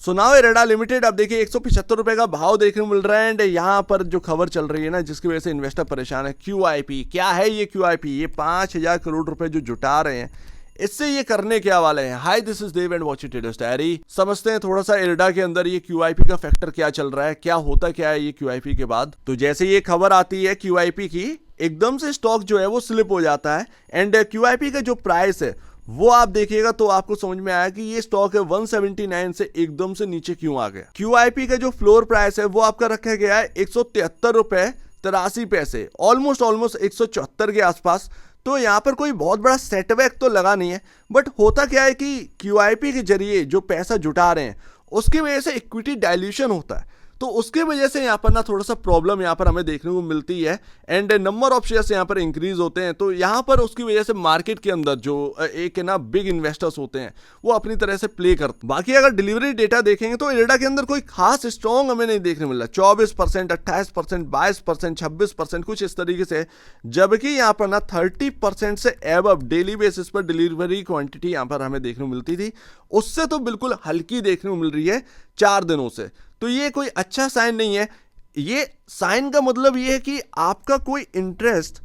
So now IREDA limited अब देखिए 175 रुपए का भाव देखने को मिल रहा है। एंड यहाँ पर जो खबर चल रही है ना, जिसकी वजह से इन्वेस्टर परेशान है, QIP क्या है ये QIP? ये 5,000 करोड़ रुपए जो जुटा रहे हैं, इससे ये करने क्या वाले हैं? Hi, this is Dev and watch it traders diary. समझते हैं थोड़ा सा इरेडा के अंदर ये QIP का फैक्टर क्या चल रहा है, क्या होता क्या है ये QIP के बाद। तो जैसे ये खबर आती है QIP की, एकदम से स्टॉक जो है वो स्लिप हो जाता है। एंड QIP का जो प्राइस है वो आप देखिएगा तो आपको समझ में आया कि ये स्टॉक है 179 से एकदम से नीचे क्यों आ गया। QIP का जो फ्लोर प्राइस है वो आपका रखा गया है 173 रुपए 83 पैसे, ऑलमोस्ट 174 के आसपास। तो यहाँ पर कोई बहुत बड़ा सेटबैक तो लगा नहीं है, बट होता क्या है कि QIP के जरिए जो पैसा जुटा रहे हैं उसकी वजह से इक्विटी डाइल्यूशन होता है, तो उसकी वजह से यहाँ पर ना थोड़ा सा प्रॉब्लम यहाँ पर हमें देखने को मिलती है। एंड नंबर ऑफ शेयर्स यहाँ पर इंक्रीज होते हैं, तो यहाँ पर उसकी वजह से मार्केट के अंदर जो एक है ना बिग इन्वेस्टर्स होते हैं वो अपनी तरह से प्ले करते हैं। बाकी अगर डिलीवरी डेटा देखेंगे तो इरेडा के अंदर कोई खास स्ट्रॉन्ग हमें नहीं देखने मिल रहा। 24%, 28%, 22%, 26% कुछ इस तरीके से, जबकि यहाँ पर ना 30% से एबव डेली बेसिस पर डिलीवरी क्वांटिटी यहाँ पर हमें देखने को मिलती थी, उससे तो बिल्कुल हल्की देखने को मिल रही है 4 दिनों से। तो ये कोई अच्छा साइन नहीं है। ये साइन का मतलब ये है कि आपका कोई इंटरेस्ट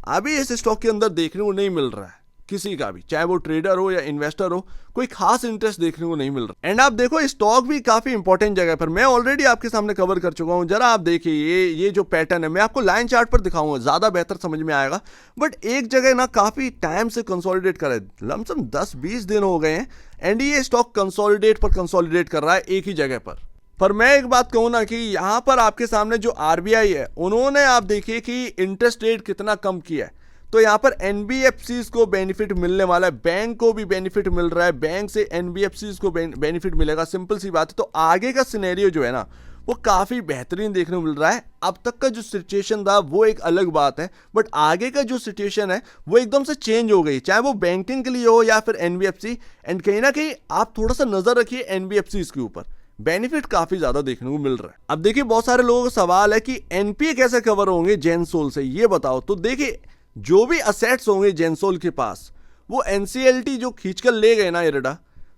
अभी इस स्टॉक के अंदर देखने को नहीं मिल रहा है, किसी का भी, चाहे वो ट्रेडर हो या इन्वेस्टर हो, कोई खास इंटरेस्ट देखने को नहीं मिल रहा। एंड आप देखो स्टॉक भी काफी इंपॉर्टेंट जगह पर, मैं ऑलरेडी आपके सामने कवर कर चुका हूं। जरा आप देखिए ये जो पैटर्न है, मैं आपको लाइन चार्ट पर दिखाऊंगा, ज्यादा बेहतर समझ में आएगा। बट एक जगह ना काफी टाइम से कंसोलिडेट कर रहा है, लमसम 10-20 दिन हो गए हैं, एंड ये स्टॉक कंसोलिडेट कर रहा है एक ही जगह पर मैं एक बात कहूं ना कि यहां पर आपके सामने जो RBI है, उन्होंने आप देखिए कि इंटरेस्ट रेट कितना कम किया है। तो यहां पर NBFCs को बेनिफिट मिलने वाला है, बैंक को भी बेनिफिट मिल रहा है, बैंक से NBFCs को बेनिफिट मिलेगा, सिंपल सी बात है। तो आगे का सिनेरियो जो है ना वो काफी बेहतरीन देखने को मिल रहा है। अब तक का जो सिचुएशन था वो एक अलग बात है, बट आगे का जो सिचुएशन है वो एकदम से चेंज हो गई, चाहे वो बैंकिंग के लिए हो या फिर NBFC। एंड कहीं ना कहीं आप थोड़ा सा नजर रखिए NBFCs के ऊपर, बेनिफिट काफी ज्यादा देखने को मिल रहा है। अब देखिए बहुत सारे लोगों का सवाल है कि NPA कैसे कवर होंगे जेनसोल से, ये बताओ। तो देखिए जो भी असेट्स होंगे जेनसोल के पास, वो NCLT जो खींचकर ले गए ना इरेडा,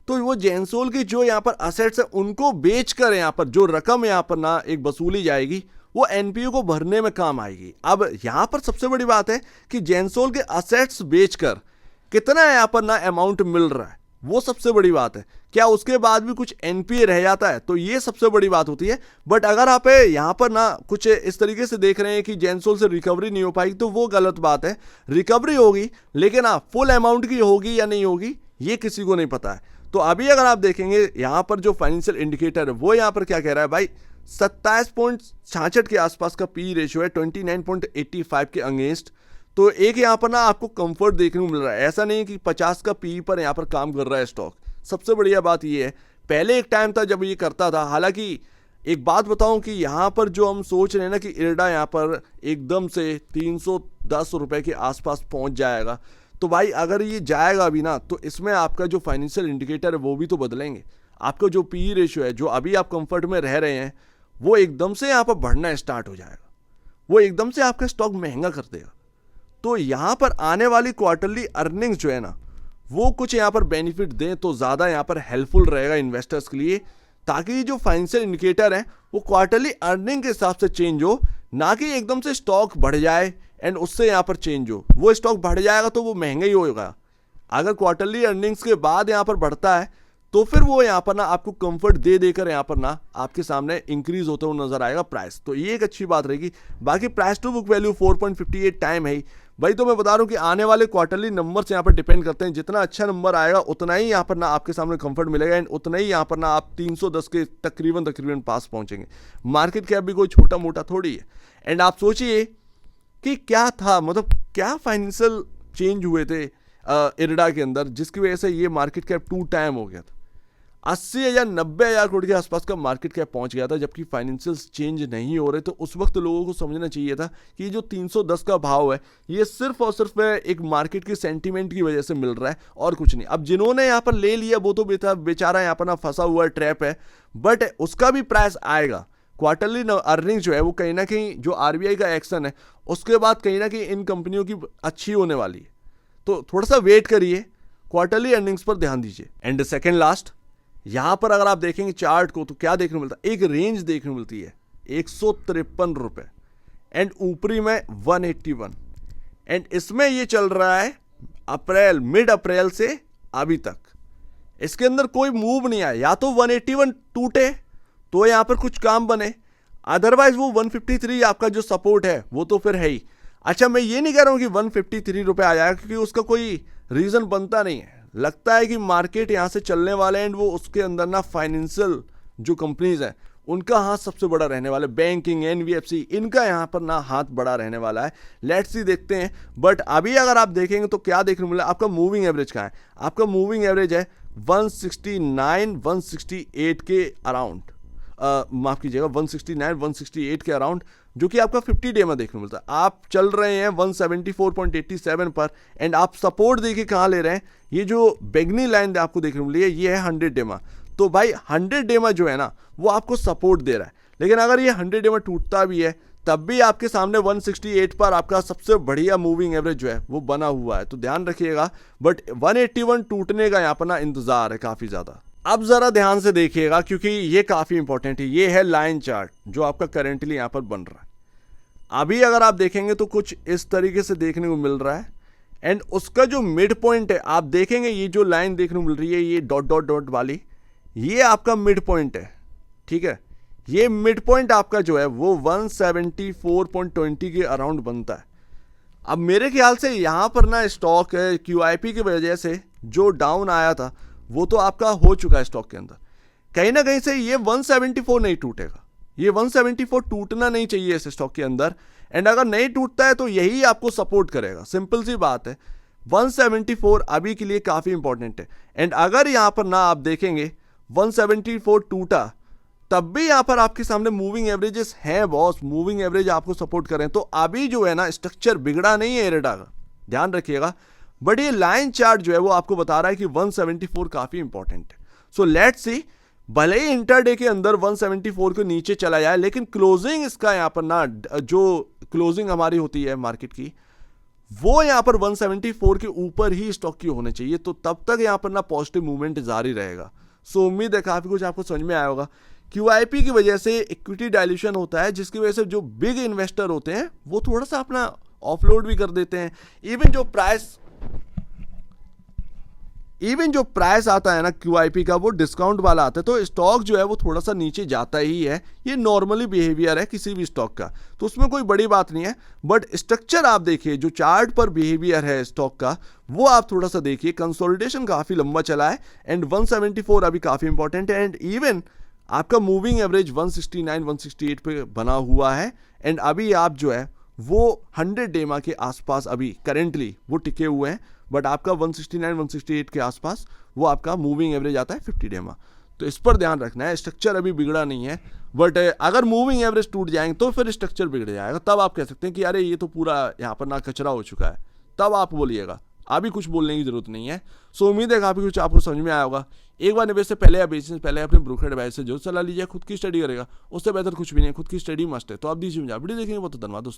तो वो जेनसोल की जो यहाँ पर असेट्स है उनको बेचकर यहाँ पर जो रकम यहाँ पर ना एक वसूली जाएगी वो NPA को भरने में काम आएगी। अब यहाँ पर सबसे बड़ी बात है कि जेनसोल के असेट्स बेचकर कितना यहाँ पर ना अमाउंट मिल रहा है, वो सबसे बड़ी बात है। क्या उसके बाद भी कुछ NPA रह जाता है, तो ये सबसे बड़ी बात होती है। बट अगर आप यहाँ पर ना कुछ इस तरीके से देख रहे हैं कि जेनसोल से रिकवरी नहीं हो पाएगी, तो वो गलत बात है। रिकवरी होगी, लेकिन हाँ फुल अमाउंट की होगी या नहीं होगी ये किसी को नहीं पता है। तो अभी अगर आप देखेंगे यहाँ पर जो फाइनेंशियल इंडिकेटर है वो यहाँ पर क्या कह रहा है भाई, 27.66 के आसपास का PE रेशियो है 29.85 के अगेंस्ट। तो एक यहाँ पर ना आपको कंफर्ट देखने को मिल रहा है, ऐसा नहीं कि 50 का PE पर यहाँ पर काम कर रहा है स्टॉक। सबसे बढ़िया बात ये है, पहले एक टाइम था जब ये करता था। हालांकि एक बात बताऊं कि यहाँ पर जो हम सोच रहे हैं ना कि इरेडा यहाँ पर एकदम से 310 रुपए के आसपास पहुंच जाएगा, तो भाई अगर ये जाएगा अभी ना, तो इसमें आपका जो फाइनेंशियल इंडिकेटर है वो भी तो बदलेंगे। आपका जो PE रेशियो है, जो अभी आप कंफर्ट में रह रहे हैं, वो एकदम से यहाँ पर बढ़ना स्टार्ट हो जाएगा, वो एकदम से आपका स्टॉक महंगा कर देगा। तो यहाँ पर आने वाली क्वार्टरली अर्निंग्स जो है ना वो कुछ यहाँ पर बेनिफिट दें तो ज़्यादा यहाँ पर हेल्पफुल रहेगा इन्वेस्टर्स के लिए, ताकि जो फाइनेंशियल इंडिकेटर है वो क्वार्टरली अर्निंग के हिसाब से चेंज हो, ना कि एकदम से स्टॉक बढ़ जाए एंड उससे यहाँ पर चेंज हो। वो स्टॉक बढ़ जाएगा तो वो महंगा ही होगा। अगर क्वार्टरली अर्निंग्स के बाद यहाँ पर बढ़ता है तो फिर वो यहाँ पर ना आपको कंफर्ट दे देकर यहाँ पर ना आपके सामने इंक्रीज होते हुए नजर आएगा प्राइस, तो ये एक अच्छी बात रहेगी। बाकी price to book value 4.58 time है भाई। तो मैं बता रहा हूँ कि आने वाले क्वार्टरली नंबर्स यहाँ पर डिपेंड करते हैं, जितना अच्छा नंबर आएगा उतना ही यहाँ पर ना आपके सामने कंफर्ट मिलेगा, एंड उतना ही यहाँ पर ना आप 310 के तकरीबन पास पहुंचेंगे। मार्केट कैप भी कोई छोटा मोटा थोड़ी है। एंड आप सोचिए कि क्या था, मतलब क्या फाइनेंशियल चेंज हुए थे इरेडा के अंदर, जिसकी वजह से ये मार्केट कैप 2 टाइम हो गया था। 80,000 90,000 करोड़ के आसपास का मार्केट कैप पहुंच गया था, जबकि फाइनेंशियल्स चेंज नहीं हो रहे। तो उस वक्त लोगों को समझना चाहिए था कि ये जो 310 का भाव है ये सिर्फ और सिर्फ एक मार्केट की सेंटीमेंट की वजह से मिल रहा है और कुछ नहीं। अब जिन्होंने यहाँ पर ले लिया वो तो बेचारा यहाँ पर ना फंसा हुआ ट्रैप है, बट उसका भी प्राइस आएगा। क्वार्टरली अर्निंग जो है वो कहीं ना कहीं जो RBI का एक्शन है उसके बाद कहीं ना कहीं इन कंपनियों की अच्छी होने वाली है। तो थोड़ा सा वेट करिए, क्वार्टरली अर्निंग्स पर ध्यान दीजिए। एंड सेकेंड लास्ट, यहाँ पर अगर आप देखेंगे चार्ट को तो क्या देखने को मिलता है, एक रेंज देखने को मिलती है 153 रुपये एंड ऊपरी में 181 एंड इसमें ये चल रहा है अप्रैल, मिड अप्रैल से अभी तक। इसके अंदर कोई मूव नहीं आया, या तो 181 टूटे तो यहाँ पर कुछ काम बने, अदरवाइज वो 153 आपका जो सपोर्ट है वो तो फिर है ही। अच्छा, मैं ये नहीं कह रहा हूँ कि 153 रुपये आ जाएगा, क्योंकि उसका कोई रीज़न बनता नहीं है। लगता है कि मार्केट यहाँ से चलने वाले एंड वो उसके अंदर ना फाइनेंशियल जो कंपनीज हैं उनका हाथ सबसे बड़ा रहने वाला है, बैंकिंग, एनबीएफसी, इनका यहाँ पर ना हाथ बड़ा रहने वाला है। लेट्स सी, देखते हैं। बट अभी अगर आप देखेंगे तो क्या देखने को मिला, आपका मूविंग एवरेज कहाँ है? आपका मूविंग एवरेज है 169 168 के अराउंड, माफ कीजिएगा 169 168 के अराउंड, जो कि आपका 50 डे में देखने को मिलता है। आप चल रहे हैं 174.87 पर एंड आप सपोर्ट देखिए कहाँ ले रहे हैं, ये जो बैगनी लाइन आपको देखने को मिली है ये है 100 डे में। तो भाई 100 डे में जो है ना वो आपको सपोर्ट दे रहा है, लेकिन अगर ये 100 डे में टूटता भी है तब भी आपके सामने 168 पर आपका सबसे बढ़िया मूविंग एवरेज जो है वो बना हुआ है, तो ध्यान रखिएगा। बट 181 टूटने का यहाँ पर ना इंतजार है काफ़ी ज़्यादा। अब ज़रा ध्यान से देखिएगा क्योंकि ये काफ़ी इंपॉर्टेंट है। ये है लाइन चार्ट जो आपका करेंटली यहाँ पर बन रहा है। अभी अगर आप देखेंगे तो कुछ इस तरीके से देखने को मिल रहा है एंड उसका जो मिड पॉइंट है आप देखेंगे, ये जो लाइन देखने को मिल रही है ये डॉट डॉट डॉट वाली, ये आपका मिड पॉइंट है, ठीक है। ये मिड पॉइंट आपका जो है वो 174.20 के अराउंड बनता है। अब मेरे ख्याल से यहाँ पर ना स्टॉक QIP की वजह से जो डाउन आया था वो तो आपका हो चुका है स्टॉक के अंदर। कहीं ना कहीं से ये 174 नहीं टूटेगा, ये 174 टूटना नहीं चाहिए इस स्टॉक के अंदर एंड अगर नहीं टूटता है तो यही आपको सपोर्ट करेगा, सिंपल सी बात है। 174 अभी के लिए काफ़ी इंपॉर्टेंट है एंड अगर यहाँ पर ना आप देखेंगे 174 टूटा तब भी यहाँ पर आपके सामने मूविंग एवरेजेस हैं बॉस, मूविंग एवरेज आपको सपोर्ट करें। तो अभी जो है ना स्ट्रक्चर बिगड़ा नहीं है इरेडा का, ध्यान रखिएगा। बट ये लाइन चार्ट जो है वो आपको बता रहा है कि 174 काफ़ी इंपॉर्टेंट है। सो लेट्स सी, भले ही इंटरडे के अंदर 174 के नीचे चला जाए लेकिन क्लोजिंग इसका यहाँ पर ना, जो क्लोजिंग हमारी होती है मार्केट की वो यहाँ पर 174 के ऊपर ही स्टॉक की होनी चाहिए, तो तब तक यहाँ पर ना पॉजिटिव मूवमेंट जारी रहेगा। सो उम्मीद है काफ़ी कुछ आपको समझ में आया होगा। QIP की वजह से इक्विटी डाइल्यूशन होता है जिसकी वजह से जो बिग इन्वेस्टर होते हैं वो थोड़ा सा अपना ऑफलोड भी कर देते हैं। इवन जो प्राइस आता है ना QIP का वो डिस्काउंट वाला आता है, तो स्टॉक जो है वो थोड़ा सा नीचे जाता ही है। ये नॉर्मली बिहेवियर है किसी भी स्टॉक का, तो उसमें कोई बड़ी बात नहीं है। बट स्ट्रक्चर आप देखिए, जो चार्ट पर बिहेवियर है स्टॉक का वो आप थोड़ा सा देखिए। कंसोलिडेशन काफ़ी लंबा चला है एंड 174 अभी काफ़ी इंपॉर्टेंट है एंड इवन आपका मूविंग एवरेज 169 168 पे बना हुआ है एंड अभी आप जो है वो 100 डेमा के आसपास अभी करेंटली वो टिके हुए हैं। बट आपका 169 168 के आसपास वो आपका मूविंग एवरेज आता है 50 डेमा, तो इस पर ध्यान रखना है। स्ट्रक्चर अभी बिगड़ा नहीं है, बट अगर मूविंग एवरेज टूट जाएंगे तो फिर स्ट्रक्चर बिगड़ जाएगा। तब आप कह सकते हैं कि अरे ये तो पूरा यहाँ पर ना कचरा हो चुका है, तब आप बोलिएगा। अभी कुछ बोलने की जरूरत नहीं है। सो उम्मीद है काफ़ी कुछ आपको समझ में आया होगा। एक बार निवेश से पहले या बेचने से पहले अपने ब्रोकर एडवाइस से जरूर सलाह लीजिए। खुद की स्टडी करेगा, उससे बेहतर कुछ भी नहीं है। खुद की स्टडी मस्ट है। तो आप दीजिए मुझे वीडियो देखेंगे बहुत धन्यवाद दोस्तों।